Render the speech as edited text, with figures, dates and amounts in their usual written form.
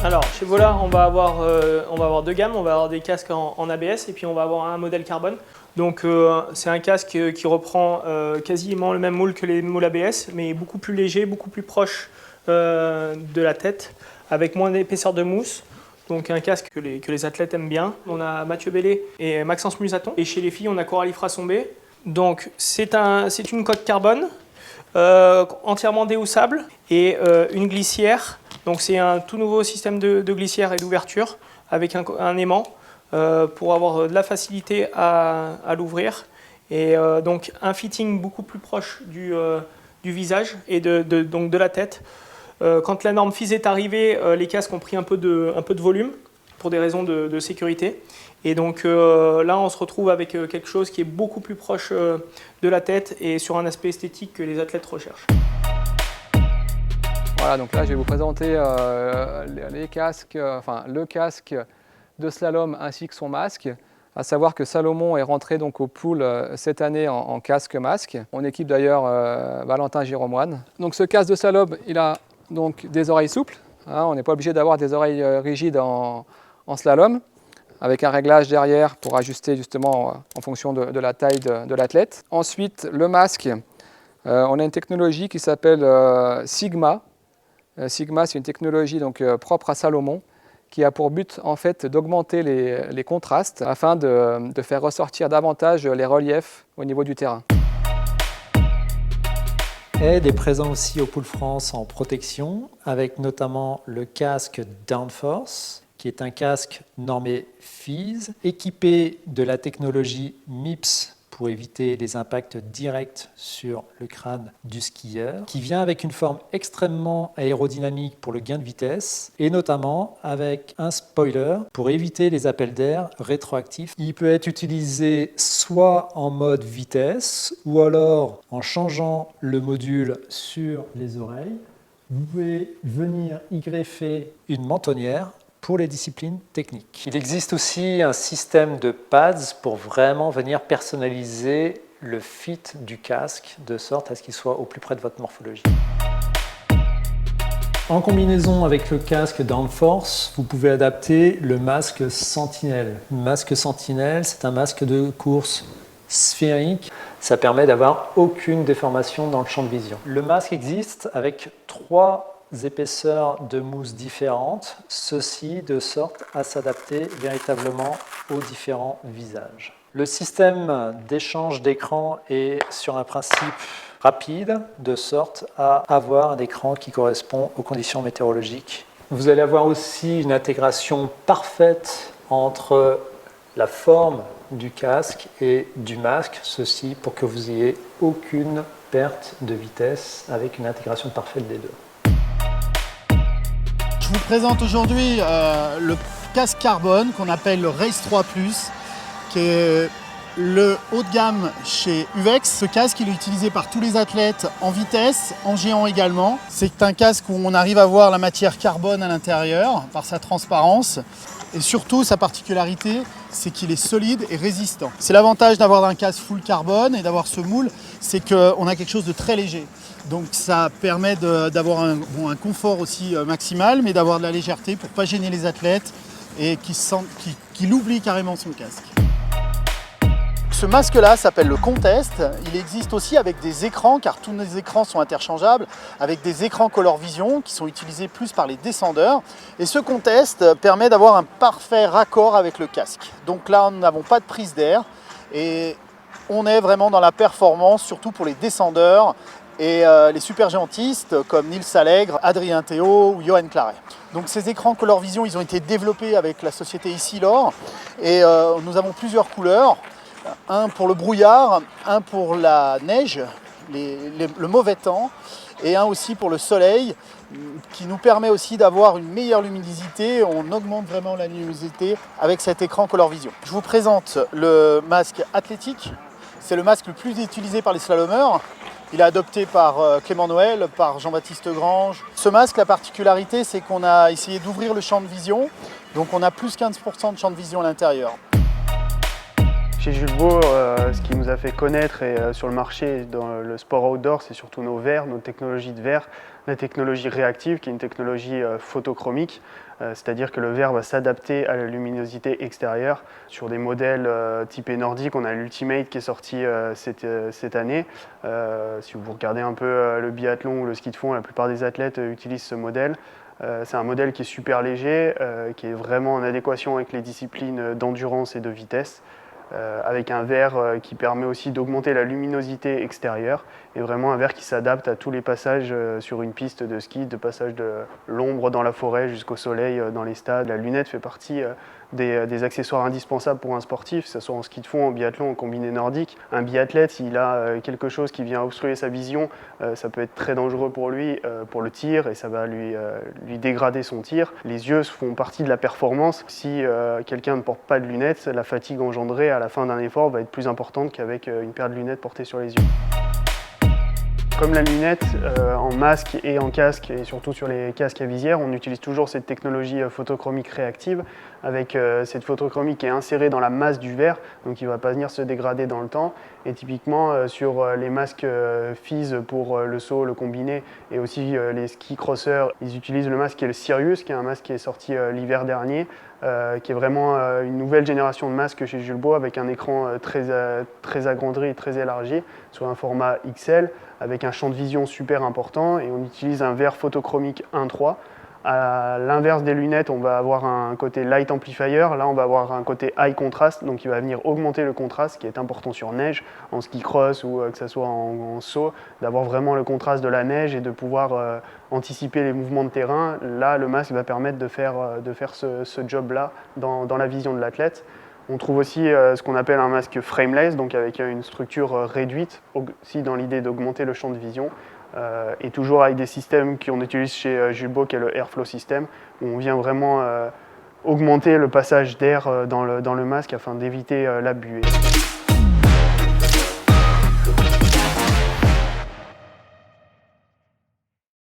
Alors, chez Vola, on va avoir deux gammes. On va avoir des casques en ABS et puis on va avoir un modèle carbone. Donc, c'est un casque qui reprend quasiment le même moule que les moules ABS, mais beaucoup plus léger, beaucoup plus proche de la tête, avec moins d'épaisseur de mousse. Donc, un casque que les athlètes aiment bien. On a Mathieu Bellé et Maxence Musaton. Et chez les filles, on a Coralie Frassombé. Donc, c'est une coque carbone entièrement déhoussable et une glissière. Donc c'est un tout nouveau système de glissière et d'ouverture avec un aimant pour avoir de la facilité à l'ouvrir et donc un fitting beaucoup plus proche du visage et donc de la tête. Quand la norme FIS est arrivée, les casques ont pris un peu de volume pour des raisons de sécurité. Et donc là, on se retrouve avec quelque chose qui est beaucoup plus proche de la tête et sur un aspect esthétique que les athlètes recherchent. Voilà, donc là je vais vous présenter les casques, le casque de slalom ainsi que son masque. À savoir que Salomon est rentré donc au pool cette année en casque masque. On équipe d'ailleurs Valentin Giromoine. Donc ce casque de slalom, il a donc des oreilles souples. Hein, on n'est pas obligé d'avoir des oreilles rigides en slalom, avec un réglage derrière pour ajuster justement en fonction de la taille de l'athlète. Ensuite, le masque, on a une technologie qui s'appelle Sigma. Sigma, c'est une technologie donc, propre à Salomon qui a pour but en fait d'augmenter les contrastes afin de faire ressortir davantage les reliefs au niveau du terrain. Ed est présent aussi au Pool France en protection avec notamment le casque Downforce qui est un casque normé FIS équipé de la technologie MIPS pour éviter les impacts directs sur le crâne du skieur, qui vient avec une forme extrêmement aérodynamique pour le gain de vitesse, et notamment avec un spoiler pour éviter les appels d'air rétroactifs. Il peut être utilisé soit en mode vitesse, ou alors en changeant le module sur les oreilles. Vous pouvez venir y greffer une mentonnière pour les disciplines techniques. Il existe aussi un système de pads pour vraiment venir personnaliser le fit du casque de sorte à ce qu'il soit au plus près de votre morphologie. En combinaison avec le casque Downforce, vous pouvez adapter le masque Sentinel. Le masque Sentinel, c'est un masque de course sphérique. Ça permet d'avoir aucune déformation dans le champ de vision. Le masque existe avec 3 épaisseurs de mousse différentes, ceci de sorte à s'adapter véritablement aux différents visages. Le système d'échange d'écran est sur un principe rapide, de sorte à avoir un écran qui correspond aux conditions météorologiques. Vous allez avoir aussi une intégration parfaite entre la forme du casque et du masque, ceci pour que vous n'ayez aucune perte de vitesse avec une intégration parfaite des deux. Je vous présente aujourd'hui le casque carbone qu'on appelle le Race 3 Plus, qui est le haut de gamme chez Uvex. Ce casque il est utilisé par tous les athlètes en vitesse, en géant également. C'est un casque où on arrive à voir la matière carbone à l'intérieur par sa transparence. Et surtout, sa particularité, c'est qu'il est solide et résistant. C'est l'avantage d'avoir un casque full carbone et d'avoir ce moule, c'est qu'on a quelque chose de très léger. Donc ça permet d'avoir un confort aussi maximal, mais d'avoir de la légèreté pour ne pas gêner les athlètes et qu'il oublie carrément son casque. Ce masque-là s'appelle le Contest. Il existe aussi avec des écrans, car tous nos écrans sont interchangeables, avec des écrans Color Vision qui sont utilisés plus par les descendeurs. Et ce Contest permet d'avoir un parfait raccord avec le casque. Donc là, nous n'avons pas de prise d'air et on est vraiment dans la performance, surtout pour les descendeurs et les supergéantistes comme Nils Allègre, Adrien Théo ou Johan Claret. Donc ces écrans Color Vision, ils ont été développés avec la société Essilor et nous avons plusieurs couleurs. Un pour le brouillard, un pour la neige, le mauvais temps, et un aussi pour le soleil, qui nous permet aussi d'avoir une meilleure luminosité. On augmente vraiment la luminosité avec cet écran Color Vision. Je vous présente le masque athlétique. C'est le masque le plus utilisé par les slalomeurs. Il est adopté par Clément Noël, par Jean-Baptiste Grange. Ce masque, la particularité, c'est qu'on a essayé d'ouvrir le champ de vision. Donc on a plus 15% de champ de vision à l'intérieur. Chez Jules Beau, ce qui nous a fait connaître sur le marché dans le sport outdoor, c'est surtout nos verres, nos technologies de verre, la technologie réactive qui est une technologie photochromique, c'est-à-dire que le verre va s'adapter à la luminosité extérieure. Sur des modèles typés nordiques, on a l'Ultimate qui est sorti cette année. Si vous regardez un peu le biathlon ou le ski de fond, la plupart des athlètes utilisent ce modèle. C'est un modèle qui est super léger, qui est vraiment en adéquation avec les disciplines d'endurance et de vitesse. Avec un verre qui permet aussi d'augmenter la luminosité extérieure et vraiment un verre qui s'adapte à tous les passages sur une piste de ski, de passage de l'ombre dans la forêt jusqu'au soleil dans les stades. La lunette fait partie des accessoires indispensables pour un sportif, que ce soit en ski de fond, en biathlon, en combiné nordique. Un biathlète, s'il a quelque chose qui vient obstruer sa vision, ça peut être très dangereux pour lui, pour le tir, et ça va lui dégrader son tir. Les yeux font partie de la performance. Si quelqu'un ne porte pas de lunettes, la fatigue engendrée à la fin d'un effort va être plus importante qu'avec une paire de lunettes portées sur les yeux. Comme la lunette, en masque et en casque, et surtout sur les casques à visière, on utilise toujours cette technologie photochromique réactive, avec cette photochromie qui est insérée dans la masse du verre, donc il ne va pas venir se dégrader dans le temps. Et typiquement, sur les masques FIS pour le saut, le combiné, et aussi les ski crosseurs, ils utilisent le masque qui est le Sirius, qui est un masque qui est sorti l'hiver dernier, qui est vraiment une nouvelle génération de masques chez Jules Beau, avec un écran très agrandi et très élargi, sur un format XL, avec un champ de vision super important, et on utilise un verre photochromique 1.3. À l'inverse des lunettes, on va avoir un côté light amplifier, là on va avoir un côté high contrast, donc il va venir augmenter le contraste, qui est important sur neige, en ski cross ou que ce soit en saut, d'avoir vraiment le contraste de la neige et de pouvoir anticiper les mouvements de terrain. Là, le masque va permettre de faire ce job-là dans la vision de l'athlète. On trouve aussi ce qu'on appelle un masque frameless, donc avec une structure réduite, aussi dans l'idée d'augmenter le champ de vision. Et toujours avec des systèmes qu'on utilise chez Jules Beau, qui est le Airflow System, où on vient vraiment augmenter le passage d'air dans le masque afin d'éviter la buée.